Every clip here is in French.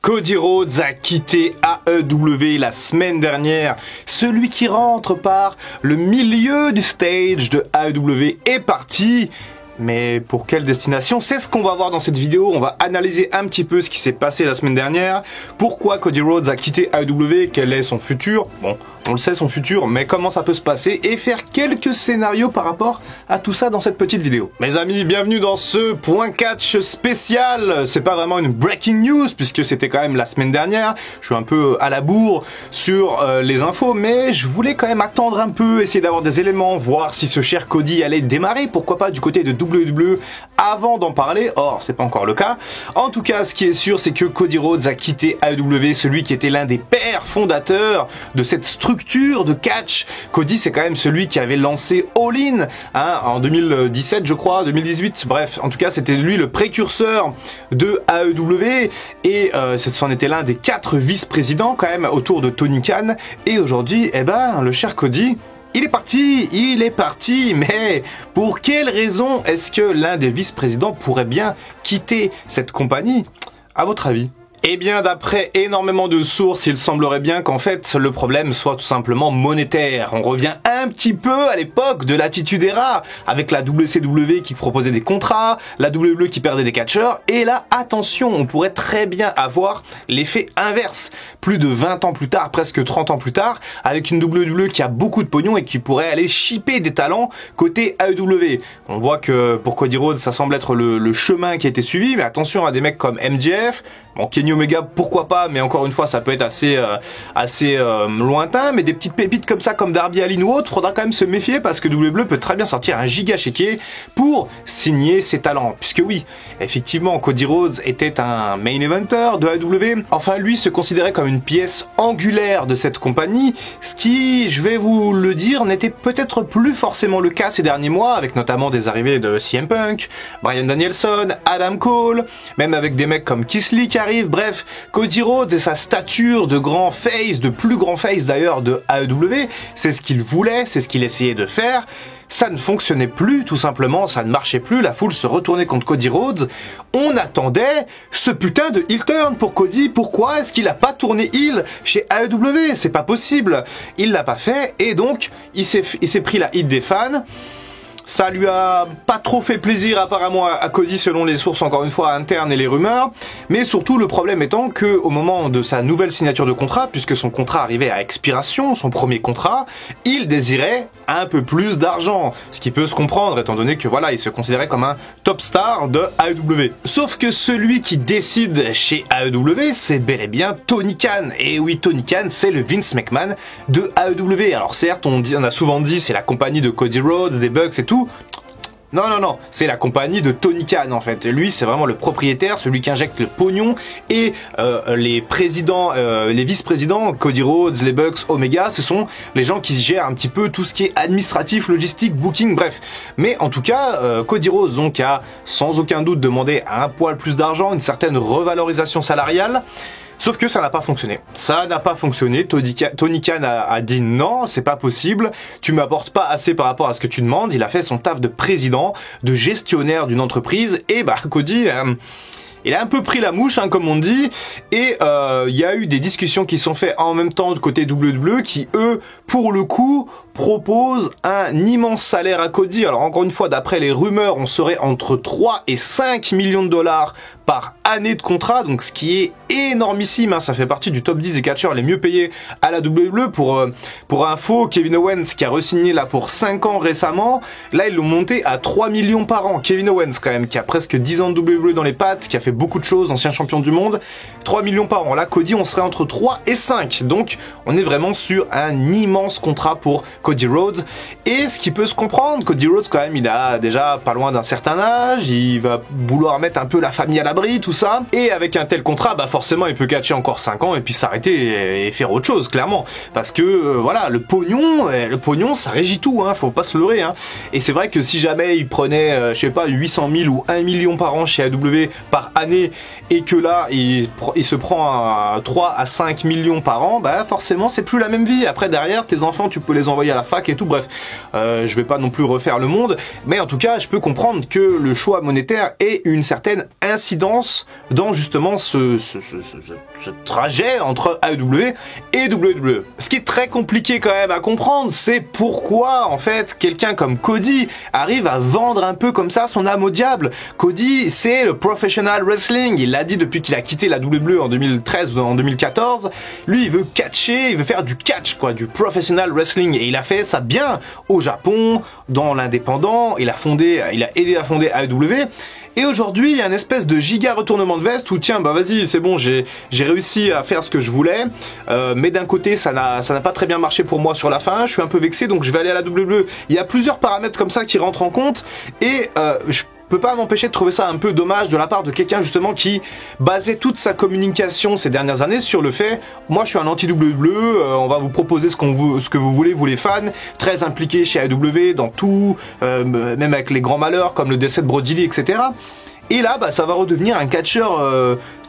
Cody Rhodes a quitté AEW la semaine dernière. Celui qui rentre par le milieu du stage de AEW est parti. Mais pour quelle destination? C'est ce qu'on va voir dans cette vidéo. On va analyser un petit peu ce qui s'est passé la semaine dernière. Pourquoi Cody Rhodes a quitté AEW? Quel est son futur? Bon, on le sait son futur, mais comment ça peut se passer? Et faire quelques scénarios par rapport à tout ça dans cette petite vidéo. Mes amis, bienvenue dans ce point catch spécial. C'est pas vraiment une breaking news puisque c'était quand même la semaine dernière. Je suis un peu à la bourre sur les infos, mais je voulais quand même attendre un peu, essayer d'avoir des éléments, voir si ce cher Cody allait démarrer. Pourquoi pas du côté de WWE avant d'en parler. Or, c'est pas encore le cas. En tout cas, ce qui est sûr, c'est que Cody Rhodes a quitté AEW, celui qui était l'un des pères fondateurs de cette structure de catch. Cody, c'est quand même celui qui avait lancé All In en 2017, je crois, 2018. Bref, en tout cas, c'était lui le précurseur de AEW et c'en était l'un des 4 vice-présidents quand même autour de Tony Khan. Et aujourd'hui, eh ben, le cher Cody, il est parti, mais pour quelle raison est-ce que l'un des vice-présidents pourrait bien quitter cette compagnie, à votre avis? Eh bien, d'après énormément de sources, il semblerait bien qu'en fait, le problème soit tout simplement monétaire. On revient un petit peu à l'époque de l'Attitude Era, avec la WCW qui proposait des contrats, la WWE qui perdait des catcheurs, et là, attention, on pourrait très bien avoir l'effet inverse. Plus de 20 ans plus tard, presque 30 ans plus tard, avec une WWE qui a beaucoup de pognon et qui pourrait aller shipper des talents côté AEW. On voit que pour Cody Rhodes, ça semble être le chemin qui a été suivi, mais attention à des mecs comme MJF, bon, Kenny Omega, pourquoi pas, mais encore une fois, ça peut être assez lointain, mais des petites pépites comme ça, comme Darby Allin ou autre, faudra quand même se méfier parce que WWE peut très bien sortir un giga chéquier pour signer ses talents. Puisque oui, effectivement, Cody Rhodes était un main eventer de AEW. Enfin, lui se considérait comme une pièce angulaire de cette compagnie, ce qui, je vais vous le dire, n'était peut-être plus forcément le cas ces derniers mois, avec notamment des arrivées de CM Punk, Bryan Danielson, Adam Cole, même avec des mecs comme Keith Lee qui arrivent. Bref, Cody Rhodes et sa stature de grand face, de plus grand face d'ailleurs de AEW, c'est ce qu'il voulait, c'est ce qu'il essayait de faire. Ça ne fonctionnait plus, tout simplement, ça ne marchait plus, la foule se retournait contre Cody Rhodes. On attendait ce putain de heel turn pour Cody. Pourquoi est-ce qu'il a pas tourné heel chez AEW? C'est pas possible. Il l'a pas fait et donc il s'est pris la hit des fans. Ça lui a pas trop fait plaisir apparemment à Cody selon les sources encore une fois internes et les rumeurs, mais surtout le problème étant que au moment de sa nouvelle signature de contrat, puisque son contrat arrivait à expiration, son premier contrat, il désirait un peu plus d'argent, ce qui peut se comprendre étant donné que voilà, il se considérait comme un top star de AEW. Sauf que celui qui décide chez AEW, c'est bel et bien Tony Khan. Et oui, Tony Khan, c'est le Vince McMahon de AEW. Alors certes, on a souvent dit c'est la compagnie de Cody Rhodes, des Bucks et tout. Non, c'est la compagnie de Tony Khan en fait. Lui, c'est vraiment le propriétaire, celui qui injecte le pognon et les présidents, les vice-présidents, Cody Rhodes, les Bucks, Omega, ce sont les gens qui gèrent un petit peu tout ce qui est administratif, logistique, booking, bref. Mais en tout cas, Cody Rhodes donc a sans aucun doute demandé un poil plus d'argent, une certaine revalorisation salariale. Sauf que ça n'a pas fonctionné. Ça n'a pas fonctionné. Tony Khan a dit non, c'est pas possible. Tu m'apportes pas assez par rapport à ce que tu demandes. Il a fait son taf de président, de gestionnaire d'une entreprise. Et bah, Cody, il a un peu pris la mouche, hein, comme on dit. Et il y a eu des discussions qui sont faites en même temps de côté WWE qui, eux, pour le coup, proposent un immense salaire à Cody. Alors encore une fois, d'après les rumeurs, on serait entre 3 et 5 millions de dollars par année de contrat, donc ce qui est énormissime, hein. Ça fait partie du top 10 des catcheurs les mieux payés à la WWE. Pour info, Kevin Owens qui a re-signé là pour 5 ans récemment, là ils l'ont monté à 3 millions par an. Kevin Owens quand même, qui a presque 10 ans de WWE dans les pattes, qui a fait beaucoup de choses, ancien champion du monde, 3 millions par an. Là Cody, on serait entre 3 et 5, donc on est vraiment sur un immense contrat pour Cody Rhodes. Et ce qui peut se comprendre, Cody Rhodes quand même, il a déjà pas loin d'un certain âge, il va vouloir mettre un peu la famille à l'abri, tout ça, et avec un tel contrat, bah forcément il peut catcher encore 5 ans et puis s'arrêter et faire autre chose, clairement, parce que voilà, le pognon ça régit tout, hein, faut pas se leurrer, hein. Et c'est vrai que si jamais il prenait je sais pas 800 000 ou 1 million par an chez AEW par année et que là il se prend à 3 à 5 millions par an, bah forcément c'est plus la même vie. Après derrière tes enfants tu peux les envoyer à la fac et tout, bref, je vais pas non plus refaire le monde, mais en tout cas je peux comprendre que le choix monétaire ait une certaine incidence compétences dans justement ce trajet entre AEW et WWE. Ce qui est très compliqué quand même à comprendre, c'est pourquoi en fait quelqu'un comme Cody arrive à vendre un peu comme ça son âme au diable. Cody, c'est le professional wrestling, il l'a dit depuis qu'il a quitté la WWE en 2013 ou en 2014. Lui, il veut catcher, il veut faire du catch, quoi, du professional wrestling, et il a fait ça bien au Japon, dans l'indépendant, il a aidé à fonder AEW. Et aujourd'hui, il y a une espèce de giga retournement de veste où tiens, bah vas-y, c'est bon, j'ai réussi à faire ce que je voulais, mais d'un côté, ça n'a pas très bien marché pour moi sur la fin, je suis un peu vexé, donc je vais aller à la WWE. Il y a plusieurs paramètres comme ça qui rentrent en compte, et je peux pas m'empêcher de trouver ça un peu dommage de la part de quelqu'un justement qui basait toute sa communication ces dernières années sur le fait, moi je suis un anti-WWE, on va vous proposer ce que vous voulez, vous les fans, très impliqués chez AEW dans tout, même avec les grands malheurs comme le décès de Brody Lee, etc. Et là, bah, ça va redevenir un catcheur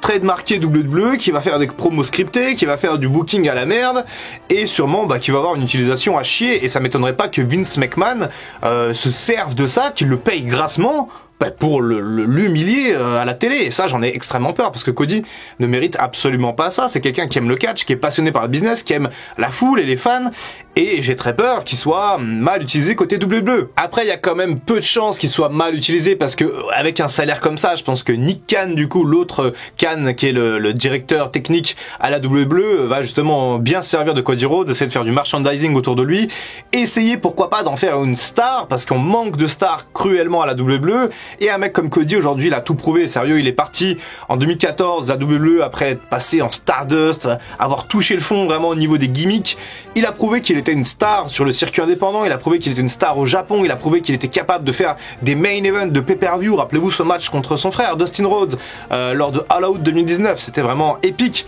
trademarké WWE qui va faire des promos scriptés, qui va faire du booking à la merde, et sûrement bah, qui va avoir une utilisation à chier. Et ça m'étonnerait pas que Vince McMahon se serve de ça, qu'il le paye grassement, bah, pour l'humilier à la télé. Et ça, j'en ai extrêmement peur, parce que Cody ne mérite absolument pas ça. C'est quelqu'un qui aime le catch, qui est passionné par le business, qui aime la foule et les fans, et j'ai très peur qu'il soit mal utilisé côté WWE. Après, il y a quand même peu de chances qu'il soit mal utilisé, parce que avec un salaire comme ça, je pense que Nick Khan, du coup, l'autre Khan, qui est le directeur technique à la WWE, va justement bien se servir de Cody Rhodes, essayer de faire du merchandising autour de lui, essayer pourquoi pas d'en faire une star, parce qu'on manque de stars cruellement à la WWE. Et un mec comme Cody, aujourd'hui, il a tout prouvé. Sérieux, il est parti en 2014 de la WWE après être passé en Stardust, avoir touché le fond vraiment au niveau des gimmicks. Il a prouvé qu'il était une star sur le circuit indépendant, il a prouvé qu'il était une star au Japon, il a prouvé qu'il était capable de faire des main events de pay-per-view. Rappelez-vous ce match contre son frère Dustin Rhodes lors de All Out 2019, c'était vraiment épique.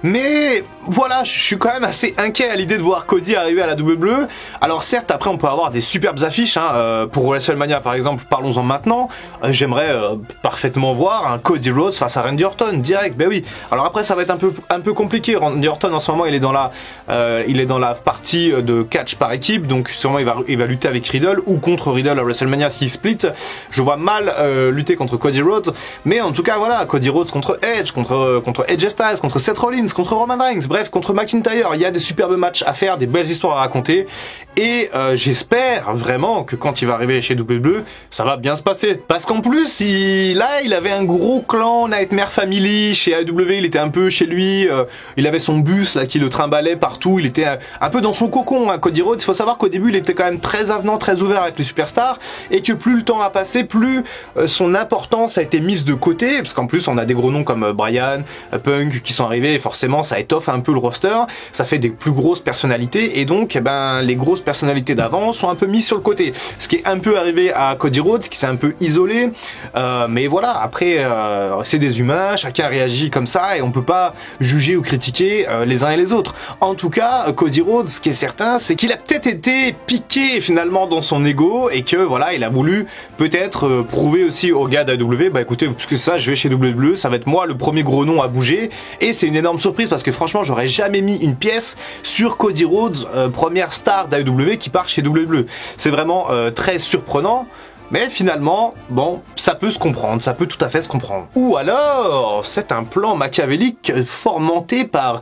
Mais voilà, je suis quand même assez inquiet à l'idée de voir Cody arriver à la WWE. Alors certes, après on peut avoir des superbes affiches, hein, pour WrestleMania par exemple, parlons-en maintenant. J'aimerais parfaitement voir un Cody Rhodes face à Randy Orton, direct, ben oui. Alors après ça va être un peu compliqué, Randy Orton en ce moment il est dans la partie de catch par équipe, donc sûrement il va lutter avec Riddle ou contre Riddle à WrestleMania s'il split. Je vois mal lutter contre Cody Rhodes, mais en tout cas voilà, Cody Rhodes contre Edge, contre Edge Styles, contre Seth Rollins, contre Roman Reigns, bref, contre McIntyre, il y a des superbes matchs à faire, des belles histoires à raconter, et j'espère vraiment que quand il va arriver chez WWE, ça va bien se passer. Parce qu'en plus, il avait un gros clan Nightmare Family, chez AEW, il était un peu chez lui, il avait son bus là qui le trimballait partout, il était un peu dans son cocon, hein, Cody Rhodes. Il faut savoir qu'au début, il était quand même très avenant, très ouvert avec les superstars, et que plus le temps a passé, plus son importance a été mise de côté, parce qu'en plus, on a des gros noms comme Bryan, Punk qui sont arrivés, et forcément, ça étoffe un peu le roster, ça fait des plus grosses personnalités, et donc les grosses personnalités d'avant sont un peu mises sur le côté. Ce qui est un peu arrivé à Cody Rhodes, qui s'est un peu isolé, mais voilà, après c'est des humains, chacun réagit comme ça, et on peut pas juger ou critiquer les uns et les autres. En tout cas, Cody Rhodes, ce qui est certain, c'est qu'il a peut-être été piqué finalement dans son ego, et que voilà, il a voulu peut-être prouver aussi aux gars d'AEW, bah écoutez, parce que ça, je vais chez WWE, ça va être moi le premier gros nom à bouger, et c'est une énorme surprise, parce que franchement j'aurais jamais mis une pièce sur Cody Rhodes, première star d'AEW qui part chez WWE. C'est vraiment très surprenant. Mais finalement, bon, ça peut se comprendre, ça peut tout à fait se comprendre. Ou alors, c'est un plan machiavélique fomenté par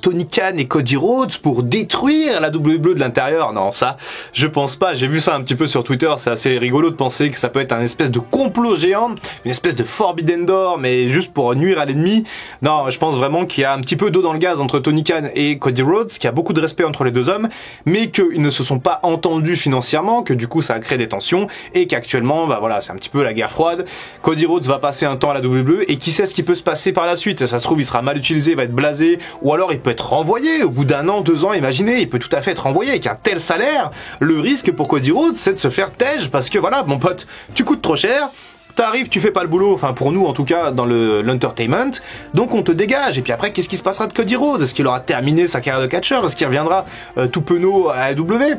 Tony Khan et Cody Rhodes pour détruire la WWE de l'intérieur. Non, ça, je pense pas. J'ai vu ça un petit peu sur Twitter, c'est assez rigolo de penser que ça peut être un espèce de complot géant, une espèce de Forbidden Door, mais juste pour nuire à l'ennemi. Non, je pense vraiment qu'il y a un petit peu d'eau dans le gaz entre Tony Khan et Cody Rhodes, qu'il y a beaucoup de respect entre les deux hommes, mais qu'ils ne se sont pas entendus financièrement, que du coup ça a créé des tensions, et qu'actuellement, bah voilà, c'est un petit peu la guerre froide. Cody Rhodes va passer un temps à la WWE, et qui sait ce qui peut se passer par la suite. Ça se trouve, il sera mal utilisé, il va être blasé, ou alors il peut être renvoyé au bout d'un an, 2 ans, imaginez, il peut tout à fait être renvoyé avec un tel salaire. Le risque pour Cody Rhodes, c'est de se faire tège, parce que voilà, mon pote, tu coûtes trop cher, t'arrives, tu fais pas le boulot, enfin pour nous en tout cas dans l'entertainment, donc on te dégage. Et puis après, qu'est-ce qui se passera de Cody Rhodes? Est-ce qu'il aura terminé sa carrière de catcheur? Est-ce qu'il reviendra tout penaud à AEW?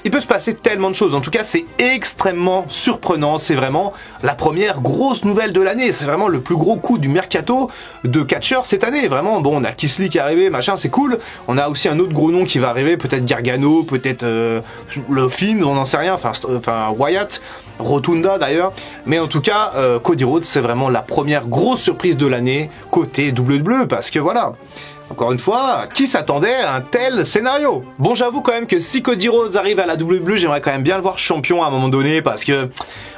il peut se passer tellement de choses. En tout cas, c'est extrêmement surprenant. C'est vraiment la première grosse nouvelle de l'année. C'est vraiment le plus gros coup du mercato de catcheurs cette année. Vraiment, bon, on a Kisly qui est arrivé, machin, c'est cool. On a aussi un autre gros nom qui va arriver, peut-être Gargano, peut-être le Finn, on n'en sait rien. Enfin, Wyatt, Rotunda d'ailleurs. Mais en tout cas, Cody Rhodes, c'est vraiment la première grosse surprise de l'année côté WWE, parce que voilà. Encore une fois, qui s'attendait à un tel scénario? Bon, j'avoue quand même que si Cody Rhodes arrive à la WWE, j'aimerais quand même bien le voir champion à un moment donné, parce que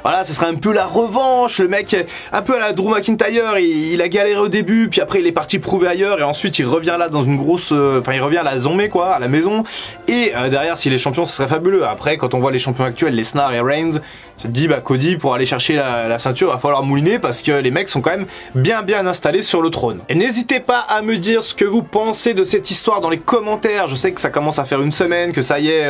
voilà, ce serait un peu la revanche. Le mec, un peu à la Drew McIntyre, il a galéré au début, puis après il est parti prouver ailleurs, et ensuite il revient là dans une grosse, enfin il revient à la zombie quoi, à la maison. Et derrière, s'il est champion, ce serait fabuleux. Après, quand on voit les champions actuels, Lesnar et Reigns, je te dis, bah Cody, pour aller chercher la ceinture, il va falloir mouliner parce que les mecs sont quand même bien installés sur le trône. Et n'hésitez pas à me dire ce que vous pensez de cette histoire dans les commentaires. Je sais que ça commence à faire une semaine, que ça y est,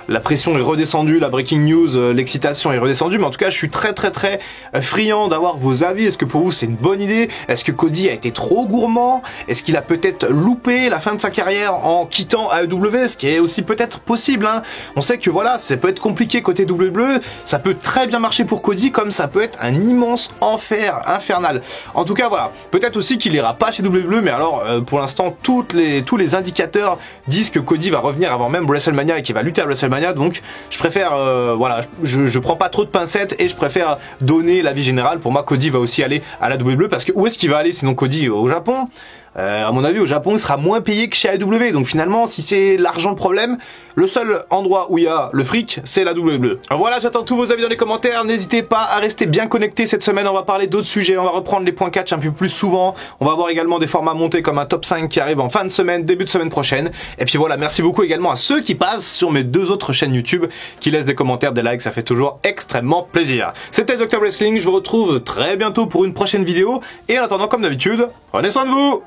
la pression est redescendue, la breaking news, l'excitation est redescendue. Mais en tout cas, je suis très friand d'avoir vos avis. Est-ce que pour vous c'est une bonne idée? Est-ce que Cody a été trop gourmand? Est-ce qu'il a peut-être loupé la fin de sa carrière en quittant AEW? Ce qui est aussi peut-être possible, hein. On sait que voilà, ça peut être compliqué côté WWE, ça peut très bien marcher pour Cody, comme ça peut être un immense enfer infernal. En tout cas, voilà, peut-être aussi qu'il ira pas chez WWE, mais alors pour l'instant tous les indicateurs disent que Cody va revenir avant même WrestleMania et qu'il va lutter à WrestleMania. Donc je préfère voilà, je prends pas trop de pincettes et je préfère donner l'avis général. Pour moi, Cody va aussi aller à la WWE, parce que où est-ce qu'il va aller sinon Cody? Au Japon? À mon avis, au Japon, il sera moins payé que chez AEW. Donc finalement, si c'est l'argent le problème, le seul endroit où il y a le fric, c'est la WWE. Alors voilà, j'attends tous vos avis dans les commentaires. N'hésitez pas à rester bien connectés cette semaine. On va parler d'autres sujets. On va reprendre les points catch un peu plus souvent. On va avoir également des formats montés comme un top 5 qui arrive en fin de semaine, début de semaine prochaine. Et puis voilà, merci beaucoup également à ceux qui passent sur mes 2 autres chaînes YouTube, qui laissent des commentaires, des likes. Ça fait toujours extrêmement plaisir. C'était Dr Wrestling. Je vous retrouve très bientôt pour une prochaine vidéo. Et en attendant, comme d'habitude, prenez soin de vous.